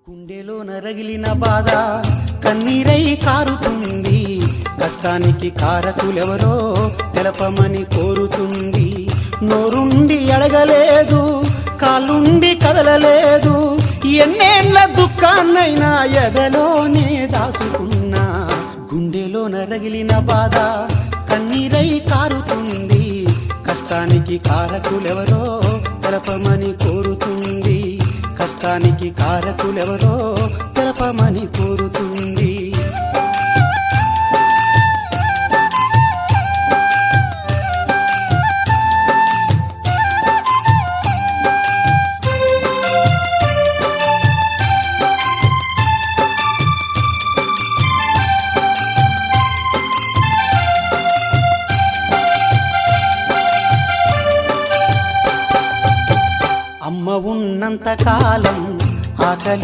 గుండెలో నరగిలిన బాధ కన్నీరై కారుతుంది, కష్టానికి కారకులెవరో తెలపమని కోరుతుంది. నోరుండి అడగలేదు, కాళ్ళుండి కదలలేదు, ఎన్నేళ్ల దుఃఖాన్నైనా ఎదలోనే దాచుకున్నా. గుండెలో నరగిలిన బాధ కన్నీరై కారుతుంది, కష్టానికి కారకులెవరో తెలపమని కోరుతుంది. కష్టానికి కారకులెవరో తెలపమని కోరుతుంది. అమ్మ ఉన్నంత కాలం ఆకలి